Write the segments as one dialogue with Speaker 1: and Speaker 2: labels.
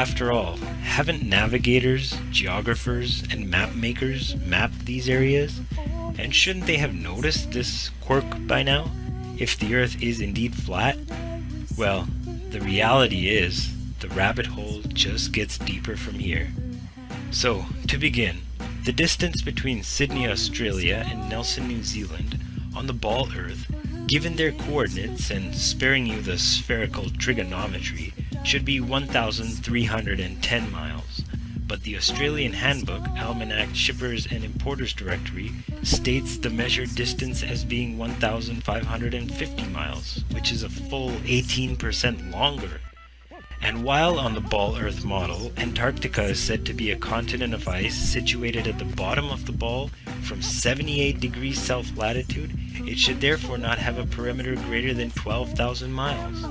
Speaker 1: After all, haven't navigators, geographers, and map makers mapped these areas? And shouldn't they have noticed this quirk by now, if the Earth is indeed flat? Well, the reality is, the rabbit hole just gets deeper from here. So, to begin, the distance between Sydney, Australia and Nelson, New Zealand, on the ball Earth, given their coordinates and sparing you the spherical trigonometry, should be 1,310 miles. But the Australian Handbook, Almanac Shippers and Importers Directory states the measured distance as being 1,550 miles, which is a full 18% longer. And while on the ball Earth model, Antarctica is said to be a continent of ice situated at the bottom of the ball from 78 degrees south latitude, it should therefore not have a perimeter greater than 12,000 miles.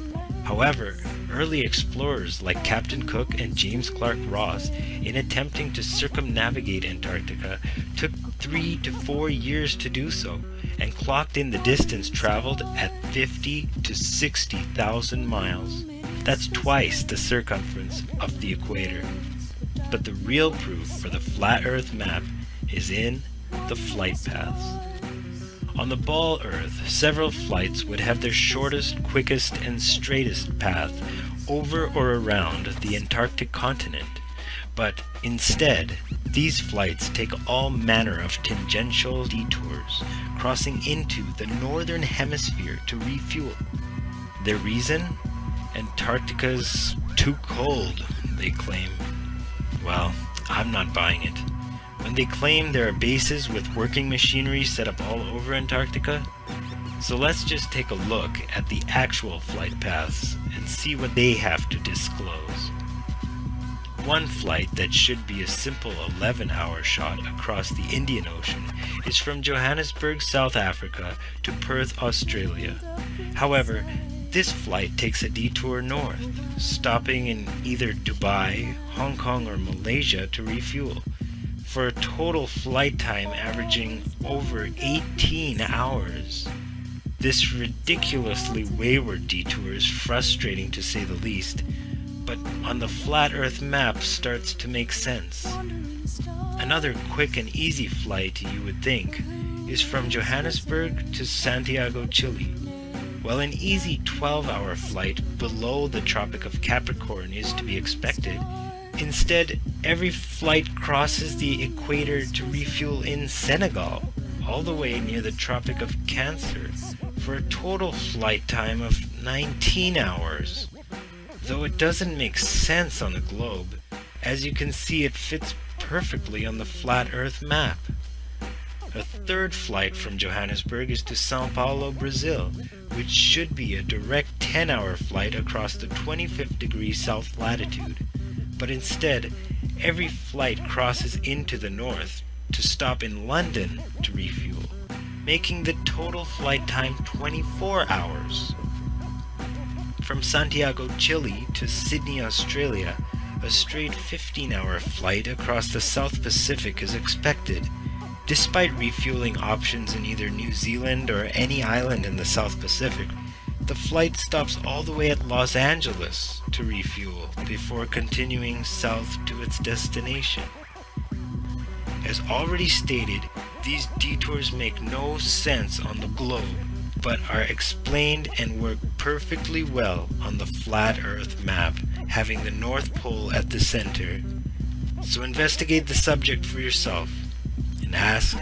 Speaker 1: However, early explorers like Captain Cook and James Clark Ross, in attempting to circumnavigate Antarctica, took 3 to 4 years to do so, and clocked in the distance traveled at 50 to 60,000 miles. That's twice the circumference of the equator. But the real proof for the flat Earth map is in the flight paths. On the ball Earth, several flights would have their shortest, quickest, and straightest path over or around the Antarctic continent. But instead, these flights take all manner of tangential detours, crossing into the northern hemisphere to refuel. Their reason? Antarctica's too cold, they claim. Well, I'm not buying it. When they claim there are bases with working machinery set up all over Antarctica. So let's just take a look at the actual flight paths and see what they have to disclose. One flight that should be a simple 11-hour shot across the Indian Ocean is from Johannesburg, South Africa to Perth, Australia. However, this flight takes a detour north, stopping in either Dubai, Hong Kong, or Malaysia to refuel, for a total flight time averaging over 18 hours. This ridiculously wayward detour is frustrating to say the least, but on the flat Earth map starts to make sense. Another quick and easy flight, you would think, is from Johannesburg to Santiago, Chile. While an easy 12-hour flight below the Tropic of Capricorn is to be expected, instead every flight crosses the equator to refuel in Senegal, all the way near the Tropic of Cancer, for a total flight time of 19 hours. Though it doesn't make sense on the globe, as you can see it fits perfectly on the flat Earth map. A third flight from Johannesburg is to Sao Paulo, Brazil, which should be a direct 10-hour flight across the 25th degree south latitude. But instead, every flight crosses into the north to stop in London to refuel, making the total flight time 24 hours. From Santiago, Chile to Sydney, Australia, a straight 15-hour flight across the South Pacific is expected, despite refueling options in either New Zealand or any island in the South Pacific. The flight stops all the way at Los Angeles to refuel before continuing south to its destination. As already stated, these detours make no sense on the globe, but are explained and work perfectly well on the flat Earth map, having the North Pole at the center. So investigate the subject for yourself and ask